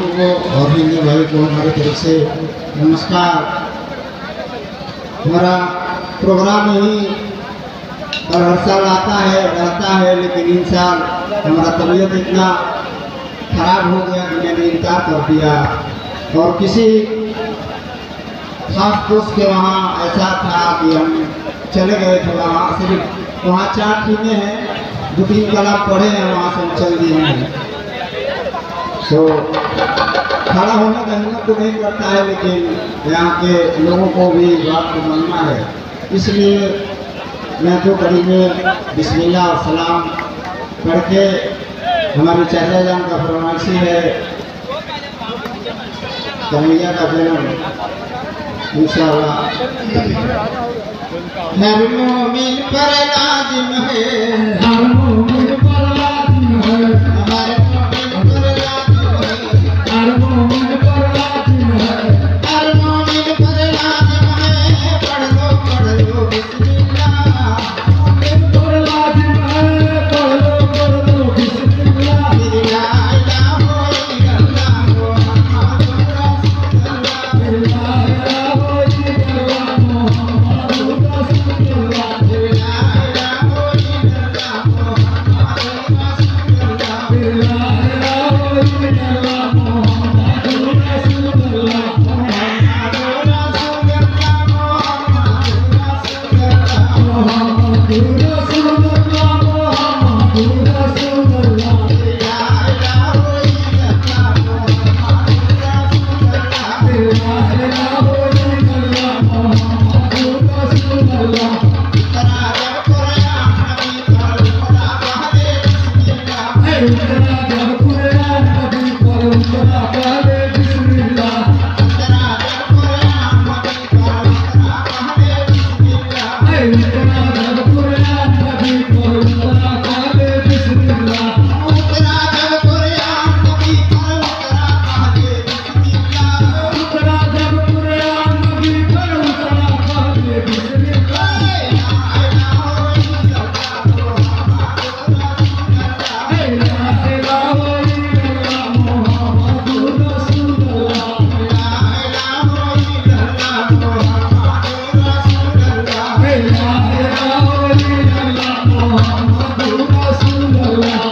दर्शकों को और हिंदी भाई को हमारी तरफ से नमस्कार। हमारा प्रोग्राम यही और हर साल आता है रहता है, लेकिन इन साल हमारा तबीयत इतना खराब हो गया कि मैंने इनकार कर दिया। और किसी खास दोस्त के वहाँ ऐसा था कि हम चले गए थे, वहाँ सिर्फ वहाँ 4 टीमें हैं, 2-3 कलाम पढ़े हैं, वहाँ से हम चल दिए हैं। तो खड़ा होने का हिम्मत तो नहीं करता है, लेकिन यहाँ के लोगों को भी बात को मानना है, इसलिए मैं 2 कड़ी में बिस्मिल्लाह और सलाम करके हमारी चाचा जान का फरमाइशी है कन्हैया का जन्म इंशाअल्लाह। हर मोमिन पर लाजिम है, हर मोमिन पर लाजिम है, हर मोमिन पर लाजिम है, हर मोमिन पर लाजिम है, हर मोमिन पर लाजिम है। पढ़ लो बिस्मिल्लाह, मोमिन पर लाजिम है, पढ़ लो बिस्मिल्लाह। ला इलाहा इल्लल्लाह मुहम्मदुर रसूलुल्लाह, ला इलाहा इल्लल्लाह मुहम्मदुर रसूलुल्लाह, ला इलाहा इल्लल्लाह मुहम्मदुर रसूलुल्लाह, ला इलाहा इल्लल्लाह मुहम्मदुर रसूलुल्लाह, मुहम्मदुर रसूलुल्लाह, मुहम्मदुर रसूलुल्लाह, मुहम्मदुर रसूलुल्लाह, ला इलाहा इल्लल्लाह मुहम्मदुर रसूलुल्लाह, ला इलाहा इल्लल्लाह मुहम्मदुर रसूलुल्लाह। इकरा जब कुरान नबी पर खुदा कहले बिस्मिल्लाह, इकरा जब कुरान नबी पर खुदा कहले बिस्मिल्लाह, इकरा जब कुरान नबी पर खुदा कहले बिस्मिल्लाह, इकरा जब कुरान नबी पर खुदा कहले बिस्मिल्लाह, इकरा जब कुरान नबी पर खुदा कहले बिस्मिल्लाह, इकरा जब कुरान नबी पर खुदा कहले बिस्मिल्लाह। ला इलाहा इल्लल्लाह मुहम्मदुर रसूलुल्लाह, ला इलाहा इल्लल्लाह मुहम्मदुर रसूलुल्लाह, ला इलाहा इल्लल्लाह मुहम्मदुर रसूलुल्लाह, ला इलाहा इल्लल्लाह मुहम्मदुर रसूलुल्लाह।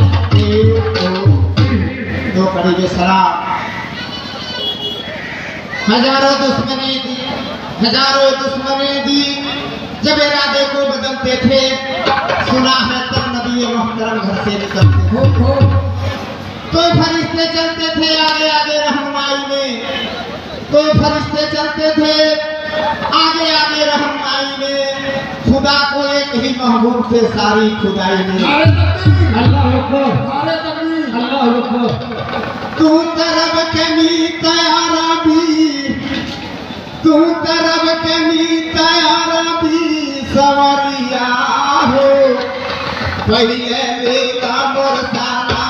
2 कड़ी के सलाम। हजारों दुश्मनी दी जब इरादे को बदलते थे, सुना है तब नबी मोहतरम घर से निकलते हो। तो फरिश्ते चलते थे आगे आगे रहनुमाई में, तो फरिश्ते चलते थे आगे आगे रहनुमाई में, खुदा को एक ही महबूब थे सारी खुदाई में। अल्लाह अकबर, अल्लाह अकबर। तू तरब कमी तैयारा भी, तू तरब कमी तैयारा भी सवरिया हो, पहिले बेटा मोरसाना।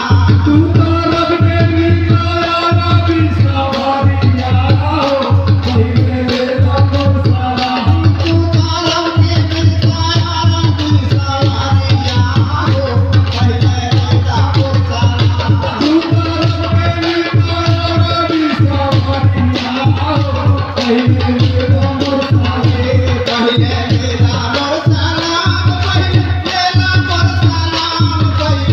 तू तरब कमी तैयारा भी सवरिया हो, पहिले बेटा मोरसाना। तू तरब कमी तैयारा भी सवरिया हो, पहिले बेटा मोरसाना। तू तरब कमी तैयारा भी सवरिया हो, पहिले बेटा मोरसाना। पहिले बेटा मोरसाना, पहिले बेटा मोरसाना, पहिले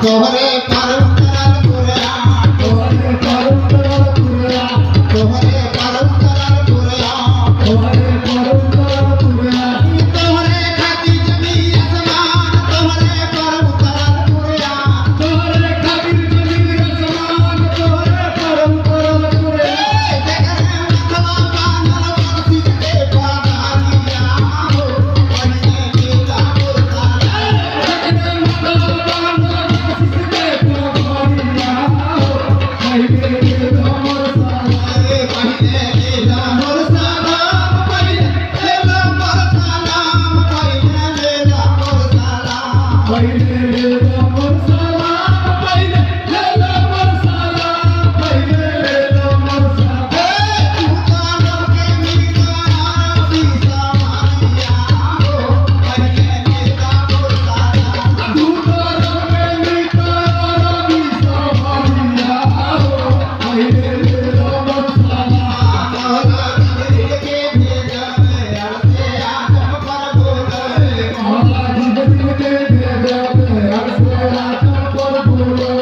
तोहरे पर उतरल कुरान तोहरे पर उतरल कुरान तोहरे पर उतरल कुरान तोहरे पर उतरल कुरान तोहरे खातिर जमीन आसमान तोहरे पर उतरल कुरान तोहरे खातिर जमीन आसमान तोहरे पर उतरल कुरान जगरे मथवा बांधल बरसी के पादानिया हो पहिले मेला मुर्ताला जगरे मथवा बांधल बरसी के पादानिया हो पहिले मेला मुर्ताला पहिले मेला मुर्ताला पहिले मेला मुर्ताला पहिले मेला मुर्ताला पहिले मेला मुर्ताला पहिले मेला मुर्ताला पहिले मेला मुर्ताला तू कानम के मीरा भी सामानिया हो पहिले मेला मुर्ताला तू कानम के मीरा भी सामानिया हो पहिले मेला मुर्ताला मौला जिब्रील के भेजा में अरसे आजम पर बोले मौला जिब्रील के भेजा में अरसे आजम पर बोले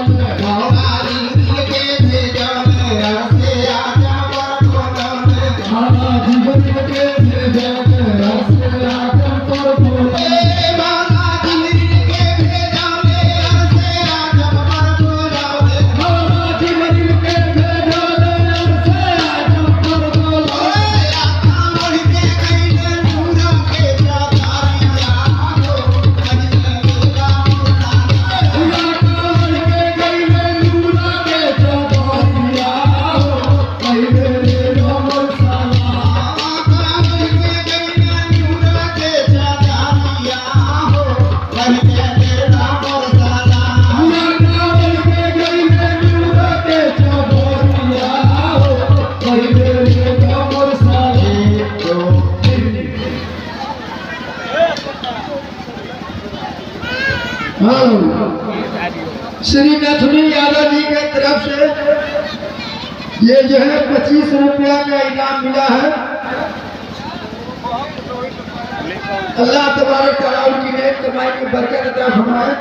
मौला जिब्रील के भेजा में अरसे आजम पर बोले मौला जिब्रील के भेजा में अरसे आजम पर बोले मौला जिब्रील के भेजा में अरसे आजम पर बोले मौला जिब्रील के भेजा में अरसे आजम पर बोले आका मोहि के कइले नूर के चादरिया हो पहिले मेला मुर्ताला आका मोहि के कइले नूर के चादरिया हो पहिले मेला मुर्ताला आका मोहि के कइले नूर के चादरिया हो पहिले मेला मुर्ताला आका मोहि के कइले नूर के चादरिया हो पहिले मेला मुर्ताला तो श्री नथुनी यादव जी के तरफ से ये जो है 25 रुपया का इनाम मिला है। अल्लाह तबारक तआला उनकी नेक कमाई की बरकत अता फरमाए।